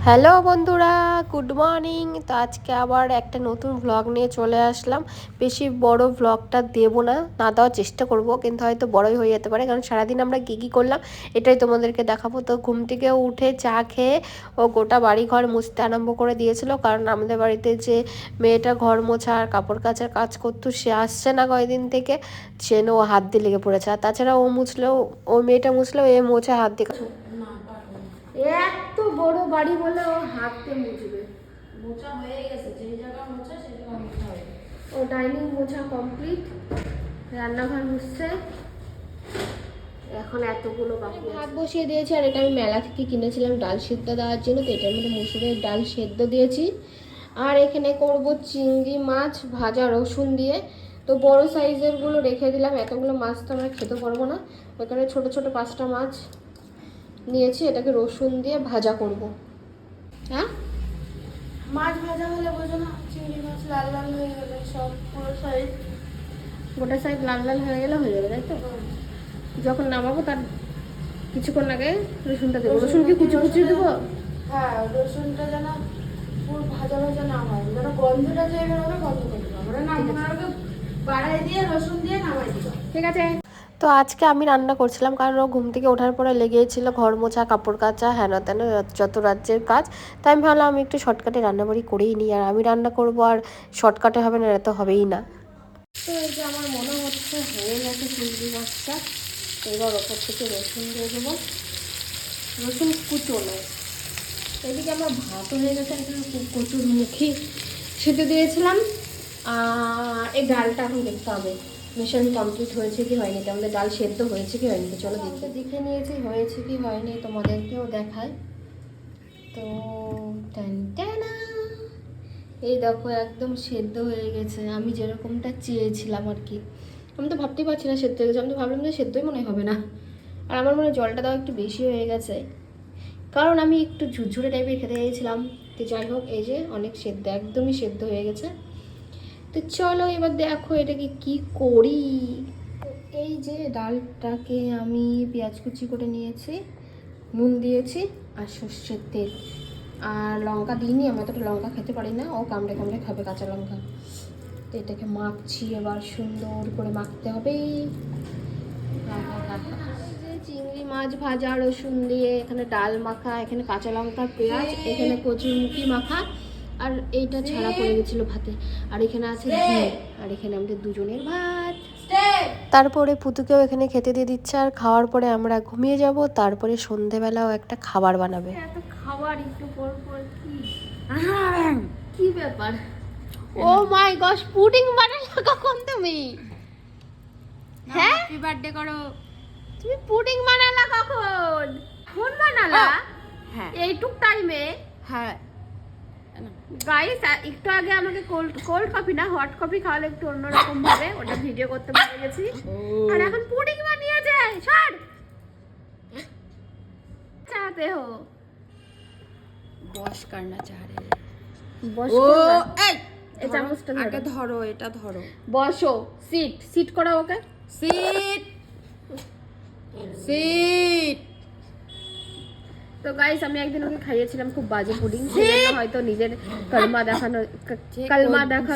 Hello বন্ধুরা, good morning. তো আজকে আবার একটা নতুন ভ্লগ নিয়ে চলে আসলাম। বেশি বড় ভ্লগটা দেবো না, না দেওয়ার চেষ্টা করব, কিন্তু হয়তো বড়ই হয়ে যেতে পারে, কারণ সারাদিন আমরা কী করলাম এটাই তোমাদেরকে দেখাবো। তো ঘুম থেকে উঠে চা খেয়ে ও গোটা বাড়ি ঘর মুছতে আরম্ভ করে দিয়েছিল, কারণ আমাদের বাড়িতে যে মেয়েটা ঘর মোছা আর কাপড় কাচার কাজ করতো সে আসছে না কয়েকদিন থেকে, সে ও হাত দিয়ে লেগে পড়েছে। আর তাছাড়া ও মুছলেও, ওই মেয়েটা মুছলেও এ মোছা হাত দিয়ে, এত বড় বাড়ি বলে ও হাতে মুছবে। মোছা হয়ে গেছে, যে জায়গা মোছা সেই জায়গা মোছা হয়ে গেছে। ও ডাইনিং মোছা কমপ্লিট, রান্নাঘর মুছছে, এখন এতগুলো বাকি। ভাত বসিয়ে দিয়েছি, আর এটা আমি মেলা থেকে কিনেছিলাম ডাল সিদ্ধ দেওয়ার জন্য। তো এটার মধ্যে মুসুরের ডাল সেদ্ধ দিয়েছি, আর এখানে করব চিংড়ি মাছ ভাজা রসুন দিয়ে। তো বড় সাইজেরগুলো রেখে দিলাম, এতগুলো মাছ তো আমরা খেতে পারবো না, ওখানে ছোট ছোট 5টা মাছ নিয়েছি, এটাকে রসুন দিয়ে ভাজা করব। হ্যাঁ, মাছ ভাজা হলে বোঝো না, চিংড়ি মাছ লাল লাল হয়ে গেলে সব পুরো সাইড, গোটা সাইড লাল লাল হয়ে গেলে হয়ে যাবে, তাই তো? যখন নামাবো তার কিছুক্ষণ আগে রসুনটা দেবো। রসুন কি কুচি কুচি দেবো? হ্যাঁ, রসুনটা যেন পুরো ভাজা ভাজা না হয়, যেন গন্ধটা যে বেরোবে বন্ধ করে দেবো। আমরা নামানোর আগে বাড়াই দিয়ে রসুন দিয়ে নামাই দিবো। ঠিক আছে। তো আজকে আমি রান্না করছিলাম, কারণ ও ঘুম থেকে ওঠার পরে লেগেছিল ঘর মোছা কাপড় কাচা হেন তেন যত রাজ্যের কাজ। তাই আমি ভাবলাম আমি একটু শর্টকাটে রান্নাবাড়ি করেই নিই, আর আমি রান্না করবো আর শর্টকাটে হবে না, এটা তো হবেই না। তো এই যে আমার মনে হচ্ছে হয়ে গেছে চিংড়ি মাছটা, এবার ওপর থেকে রসুন দিয়ে দেবো, রসুন কুচো নয়। এদিকে আমার ভাতও হয়ে গেছে, এখানে কচুর মুখি সেদ্ধ দিয়েছিলাম, আর এই ডালটা এখন দেখতে হবে মিশন কমপ্লিট হয়েছে কি হয়নি, আমাদের ডাল সেদ্ধ হয়েছে কি হয়নি। তো চলো দেখে নিয়েছি হয়েছে কি হয়নি, তোমাদেরকেও দেখায়। তো টানটানা, এই দেখো একদম সেদ্ধ হয়ে গেছে, আমি যেরকমটা চেয়েছিলাম আর কি। আমি তো ভাবতেই পারছি না সেদ্ধ হয়ে গেছে, আমি তো ভাবলাম যে সেদ্ধই মনে হবে না। আর আমার মনে হয় জলটা দাও একটু বেশি হয়ে গেছে, কারণ আমি একটু ঝুরঝুরে টাইপের খেতে চাইছিলাম। তো যাই হোক, এই যে অনেক সেদ্ধ, একদমই সেদ্ধ হয়ে গেছে। তো চলো এবার দেখো এটাকে কি করি। এই যে ডালটাকে আমি পেঁয়াজ কুচি করে নিয়েছি, নুন দিয়েছি আর সর্ষের তেল, আর লঙ্কা দিইনি, আমি অতটা লঙ্কা খেতে পারি না, ও কামড়ে কামড়ে খাবে কাঁচা লঙ্কা। তো এটাকে মাখছি, এবার সুন্দর করে মাখতে হবে। চিংড়ি মাছ ভাজা রসুন দিয়ে, এখানে ডাল মাখা, এখানে কাঁচা লঙ্কা পেঁয়াজ, এখানে কচুরমুখী মাখা, আর এইটা ছাড়া পড়ে গেছিল ভাতে, আর এখানে আছে ঘি, আর এখানে আমাদের দুজনের ভাত। তারপরে পুতুকেও এখানে খেতে দিয়ে দিচ্ছে, আর খাওয়ার পরে আমরা ঘুমিয়ে যাব। তারপরে সন্ধেবেলাও একটা খাবার বানাবে। এত খাবার একটু পর পর কি ব্যাপার? ও মাই গশ, পুডিং বানালে কখন তুমি? হ্যাঁ, হ্যাপি বার্থডে করো। তুমি পুডিং বানালা কখন? ফোন বানালা? হ্যাঁ, এইটুক টাইমে? হ্যাঁ গাইস, একটু আগে আমাকে কোল্ড কফি না হট কফি খাওয়ালে একটু অন্যরকম ভাবে, ওটা ভিডিও করতে ভুলে গেছি। আর এখন পুডিং বানিয়েছে, ছাড় চাহতে হো। বস করনা চাহ রে। বসো, এই চামচটা আগে ধরো, এটা ধরো। বসো, সিট করা ওকে, সিট। তো গাইস আমি একদিন ওকে খাইয়েছিলাম খুব বাজে পুডিং, সেজন্য হয়তো নিজের কলমা দেখানো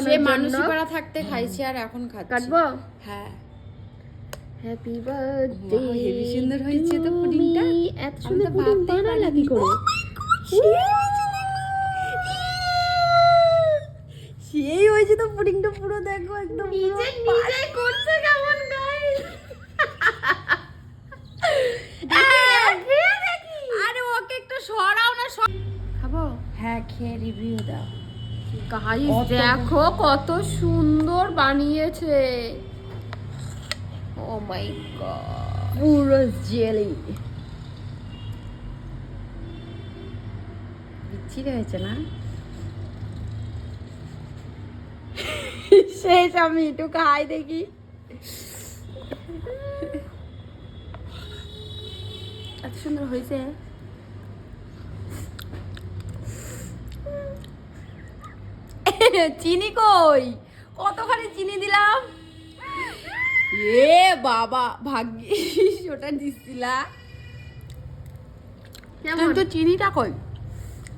সে মানসিকতা থাকতে খাইছি, আর এখন খাচ্ছি। কাটবো? হ্যাঁ, হ্যাপি বার্থডে। হেবি সুন্দর হয়েছে তো পুডিংটা। এত সুন্দর পুডিং বানালা কি করে? সেই হয়েছে তো পুডিংটা, পুরো দেখো একদম নিজে করছে কেমন গাইস। আরে ওকে একটু সরাও না। খাবো? হ্যাঁ, খেয়ে রিভিউ দাও। গাইস দেখো কত সুন্দর বানিয়েছে, ও মাই গড, পুরো জেলি। বিচ্ছিরি হয়েছে না? শেষ, আমি একটু খাই দেখি। এত সুন্দর হয়েছে। চিনি কই? কতখানি চিনি দিলাম? এ বাবা, ভাগ্যিস ওটা দিছিলা। তুমি তো চিনিটা কই?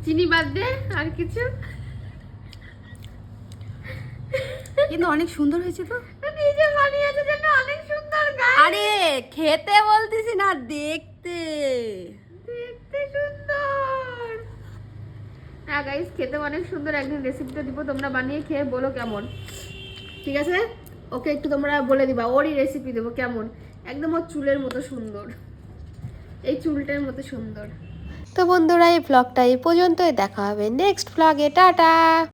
চিনি বাদ দে আর কিছু। কিন্তু অনেক সুন্দর হয়েছে তো। নিজে বানিয়েছে যেন অনেক সুন্দর গাছ। আরে খেতে বলতেছি না, দেখতে দেখতে সুন্দর। হ্যাঁ গাইস, খেতে অনেক সুন্দর। একদিন রেসিপিটা দিব, তোমরা বানিয়ে খেয়ে বলো কেমন। ঠিক আছে, ওকে একটু তোমরা বলে দিবা, ওরই রেসিপি দেবো কেমন। একদম ওর চুলের মতো সুন্দর, এই চুলটার মতো সুন্দর। তো বন্ধুরা, এই ব্লগটা এই পর্যন্তই, দেখা হবে নেক্সট ব্লগে। টাটা।